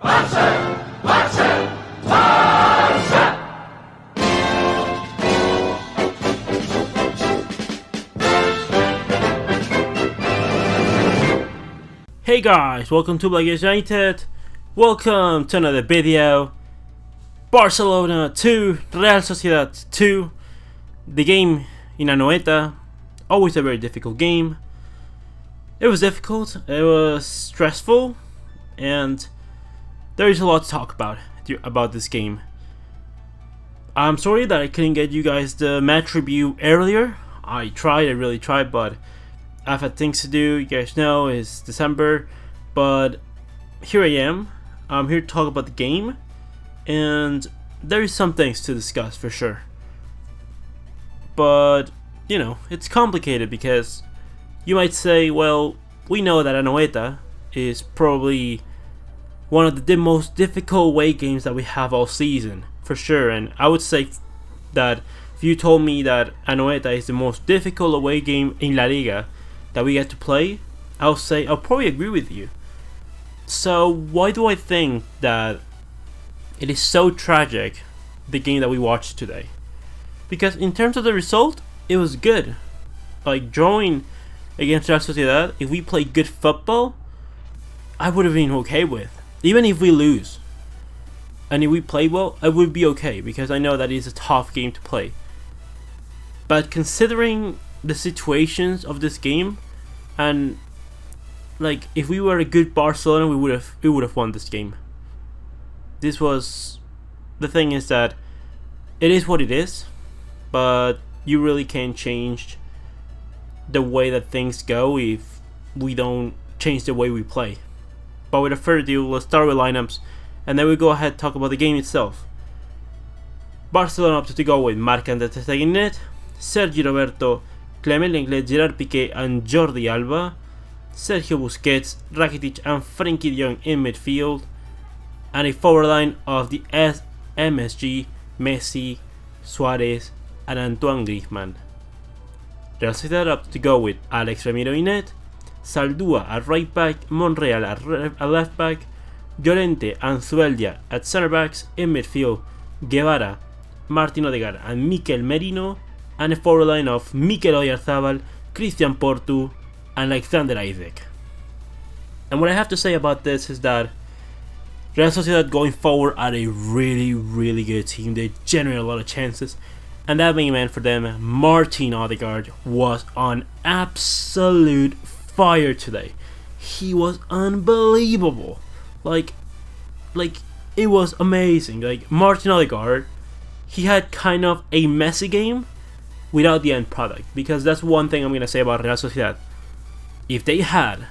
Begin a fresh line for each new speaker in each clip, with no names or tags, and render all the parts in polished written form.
Hey guys, welcome to Black United. Welcome to another video. Barcelona 2, Real Sociedad 2. The game in Anoeta, always a very difficult game. It was difficult, it was stressful, and there is a lot to talk about this game. I'm sorry that I couldn't get you guys the match review earlier. I really tried, but I've had things to do. You guys know it's December, but here I am. I'm here to talk about the game, and there is some things to discuss for sure. But you know, it's complicated because you might say, well, we know that Anoeta is probably one of the most difficult away games that we have all season, for sure. And I would say that if you told me that Anoeta is the most difficult away game in La Liga that we get to play, I'll probably agree with you. So why do I think that it is so tragic, the game that we watched today? Because in terms of the result, it was good. Like drawing against Real Sociedad, if we play good football, I would have been okay with. Even if we lose, and if we play well, I would be okay, because I know that it's a tough game to play. But considering the situations of this game, and like if we were a good Barcelona, we would have won this game. This was the thing, is that it is what it is, but you really can't change the way that things go if we don't change the way we play. But without further ado, let's start with lineups, and then we go ahead and talk about the game itself. Barcelona opted to go with Marc André ter Stegen in net, Sergi Roberto, Clement Lenglet, Gerard Piqué and Jordi Alba, Sergio Busquets, Rakitic and Frenkie de Jong in midfield, and a forward line of the MSG, Messi, Suarez and Antoine Griezmann. Real Sociedad opted to go with Alex Ramiro in net, Saldúa at right back, Monreal at left back, Llorente and Zubeldia at centre backs, in midfield Guevara, Martin Odegaard and Mikel Merino, and a forward line of Mikel Oyarzabal, Christian Portu, and Alexander Isaac. And what I have to say about this is that Real Sociedad going forward are a really good team. They generate a lot of chances, and that main man for them, Martin Odegaard, was on absolute fire today. He was unbelievable. Like it was amazing. Like Martin Odegaard, he had kind of a messy game without the end product, because that's one thing I'm gonna say about Real Sociedad. If they had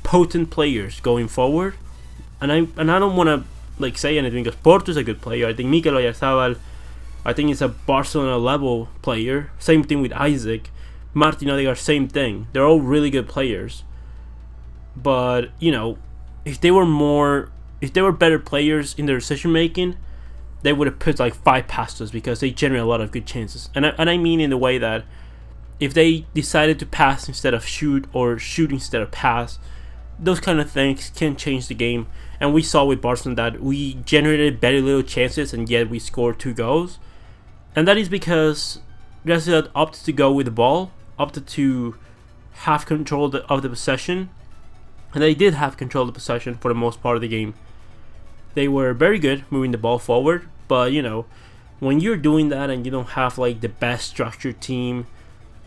potent players going forward, and I don't wanna say anything, because Porto is a good player. I think Mikel Oyarzabal, I think it's a Barcelona level player. Same thing with Isaac, Martin Odegaard, same thing. They're all really good players. But you know, if they were better players in their decision making, they would have put like 5 passes, because they generate a lot of good chances. And I mean in the way that if they decided to pass instead of shoot, or shoot instead of pass, those kind of things can change the game. And we saw with Barcelona that we generated very little chances, and yet we scored 2 goals. And that is because Real Sociedad opted to go with the ball, opted to have control of the possession. And they did have control of the possession for the most part of the game. They were very good moving the ball forward, but you know, when you're doing that and you don't have like the best structured team,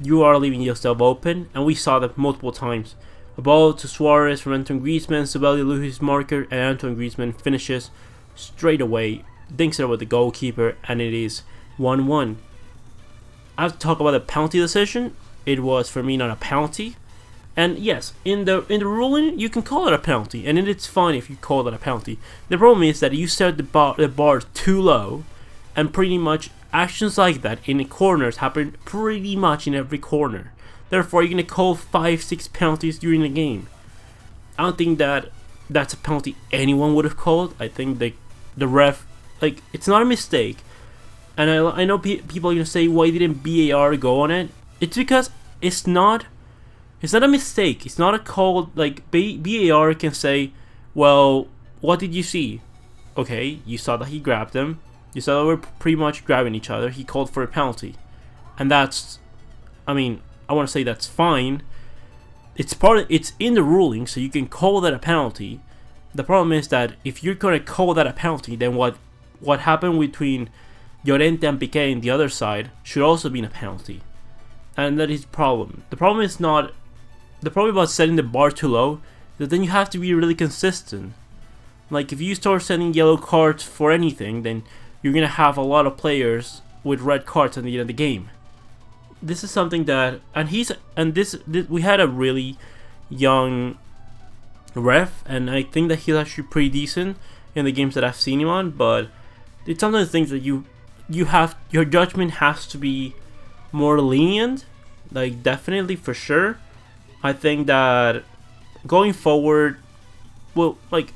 you are leaving yourself open, and we saw that multiple times. A ball to Suarez from Antoine Griezmann, Zubeldia loses his marker, and Antoine Griezmann finishes straight away, dinks it over the goalkeeper, and it is 1-1. I have to talk about the penalty decision. It was, for me, not a penalty. And yes, in the ruling, you can call it a penalty, and it's fine if you call it a penalty. The problem is that you set the bar too low, and pretty much actions like that in the corners happen pretty much in every corner. Therefore, you're going to call 5-6 penalties during the game. I don't think that's a penalty anyone would have called. I think the ref, it's not a mistake. And I know people are going to say, why didn't VAR go on it? It's because it's not a mistake. It's not a call. VAR can say, well, what did you see? Okay, you saw that he grabbed him. You saw that we're pretty much grabbing each other. He called for a penalty. And that's, I mean, I want to say that's fine. It's in the ruling, so you can call that a penalty. The problem is that if you're going to call that a penalty, then what happened between Llorente and Piqué on the other side should also be a penalty. And that is the problem. The problem about setting the bar too low is that then you have to be really consistent. Like, if you start sending yellow cards for anything, then you're going to have a lot of players with red cards at the end of the game. This is something that, this we had a really young ref, and I think that he's actually pretty decent in the games that I've seen him on, but it's one of the things that your judgment has to be more lenient, like, definitely, for sure. I think that going forward, well, like,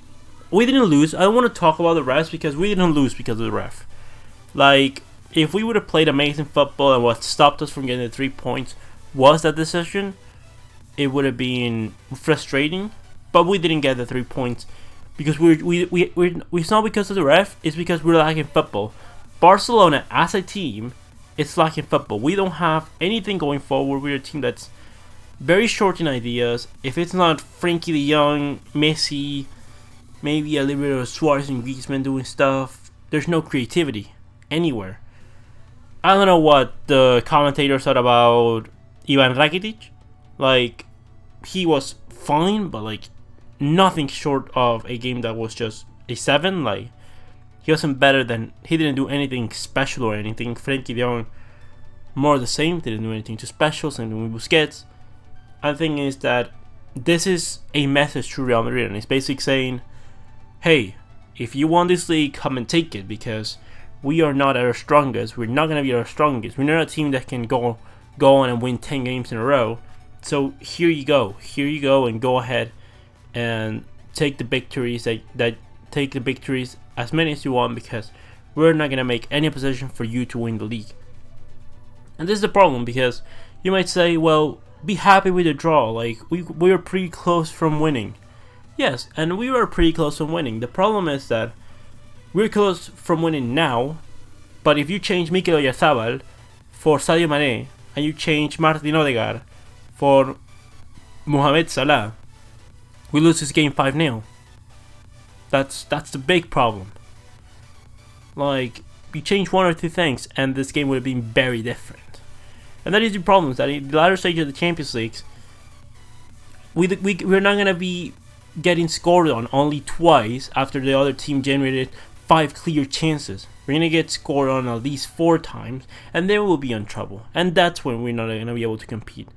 we didn't lose. I don't want to talk about the refs because we didn't lose because of the ref. Like, if we would have played amazing football and what stopped us from getting the 3 points was that decision, it would have been frustrating. But we didn't get the 3 points because it's not because of the ref. It's because we're lacking football. Barcelona as a team is lacking football. We don't have anything going forward. We're a team that's very short in ideas. If it's not Frankie de Jong, Messi, maybe a little bit of Suarez and Griezmann doing stuff, there's no creativity anywhere. I don't know what the commentator said about Ivan Rakitic. Like, he was fine, but like nothing short of a game that was just a 7. Like, he wasn't better than, he didn't do anything special or anything. Frankie de Jong, more of the same, didn't do anything too special. Same thing with Busquets. And the thing is that this is a message to Real Madrid, and it's basically saying, hey, if you want this league, come and take it, because we are not at our strongest. We're not going to be our strongest. We're not a team that can go on and win 10 games in a row. So here you go, and go ahead and take the victories take the victories, as many as you want, because we're not going to make any position for you to win the league. And this is the problem, because you might say, well, be happy with the draw. Like, we were pretty close from winning. Yes, and we were pretty close from winning. The problem is that we're close from winning now, but if you change Mikel Oyarzabal for Sadio Mane, and you change Martin Odegaard for Mohamed Salah, we lose this game 5-0. That's the big problem. Like, you change one or two things, and this game would have been very different. And that is the problem, that in the latter stage of the Champions League, we're not going to be getting scored on only twice after the other team generated 5 clear chances. We're going to get scored on at least 4 times, and then we'll be in trouble. And that's when we're not going to be able to compete.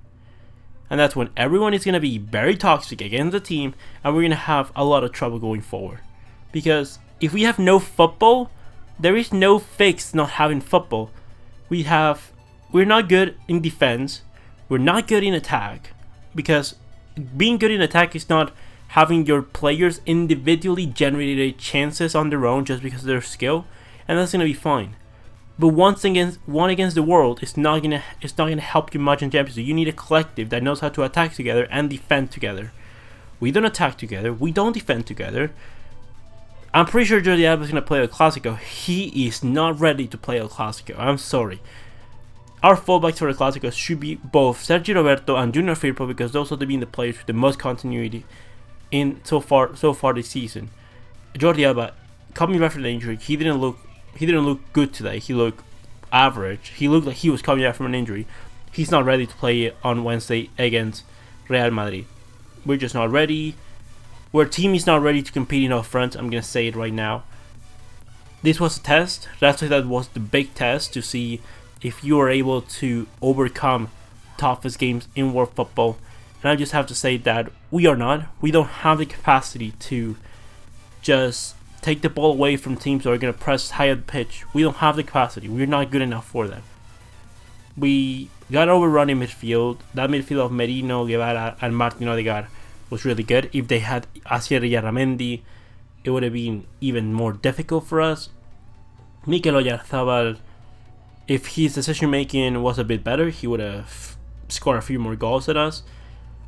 And that's when everyone is going to be very toxic against the team, and we're going to have a lot of trouble going forward. Because if we have no football, there is no fix not having football. We're not good in defense, we're not good in attack, because being good in attack is not having your players individually generate chances on their own just because of their skill, and that's gonna be fine. But one against the world is not gonna help you much in Champions League. You need a collective that knows how to attack together and defend together. We don't attack together, we don't defend together. I'm pretty sure Jordi Alba is gonna play El Clasico. He is not ready to play El Clasico. I'm sorry. Our fullbacks for the Clasico should be both Sergio Roberto and Junior Firpo, because those are the players with the most continuity in so far this season. Jordi Alba, coming back from the injury, he didn't look good today. He looked average. He looked like he was coming back from an injury. He's not ready to play on Wednesday against Real Madrid. We're just not ready. Our team is not ready to compete in our front. I'm gonna say it right now. This was a test. That's why that was the big test, to see if you are able to overcome toughest games in world football. And I just have to say that we are not. We don't have the capacity to just take the ball away from teams that are going to press high at the pitch. We don't have the capacity. We're not good enough for that. We got overrun in midfield. That midfield of Merino, Guevara, and Martin Odegaard was really good. If they had Asier Yarramendi, it would have been even more difficult for us. Mikel Oyarzabal, if his decision making was a bit better, he would have scored a few more goals than us.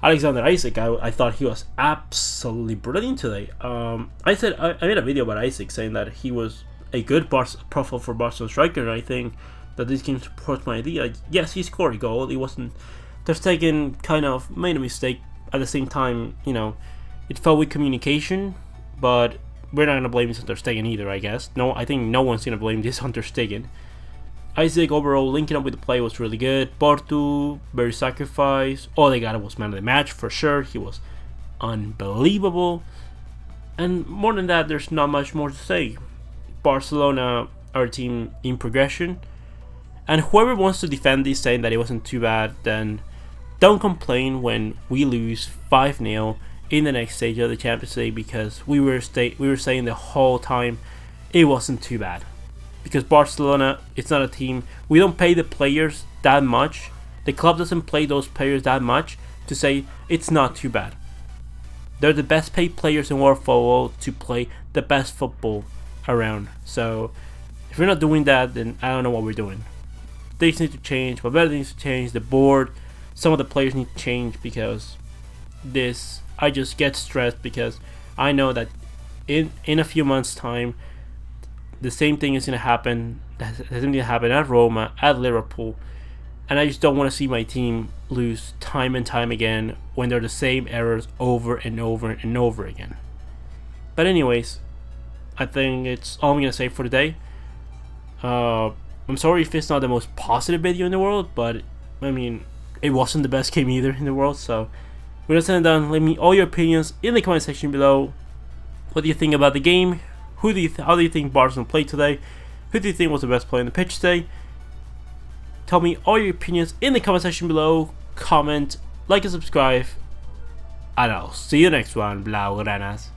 Alexander Isaac, I thought he was absolutely brilliant today. I made a video about Isaac saying that he was a good profile for Barcelona striker, and I think that this game supports my idea. Yes, he scored a goal. He wasn't. Ter Stegen kind of made a mistake. At the same time, it fell with communication, but we're not gonna blame this on Ter Stegen either. I guess I think no one's gonna blame this on Ter Stegen. Isaac overall linking up with the play was really good. Porto, very sacrificed. Odegaard was man of the match for sure. He was unbelievable. And more than that, there's not much more to say. Barcelona are a team in progression. And whoever wants to defend this saying that it wasn't too bad, then don't complain when we lose 5-0 in the next stage of the Champions League, because we were saying the whole time it wasn't too bad. Because Barcelona, it's not a team. We don't pay the players that much. The club doesn't pay those players that much to say it's not too bad. They're the best paid players in world football to play the best football around. So if we're not doing that, then I don't know what we're doing. Things need to change. Valverde needs to change. The board, some of the players need to change, because I just get stressed because I know that in a few months' time, the same thing is going to happen. The same thing happened at Roma, at Liverpool, and I just don't want to see my team lose time and time again when they're the same errors over and over and over again. But anyways, I think it's all I'm going to say for today. I'm sorry if it's not the most positive video in the world, but I mean, it wasn't the best game either in the world. So we're going to send it down. Leave me all your opinions in the comment section below. What do you think about the game? How do you think Barcelona played today? Who do you think was the best player on the pitch today? Tell me all your opinions in the comment section below. Comment, like, and subscribe. And I'll see you next one, Blaugranas.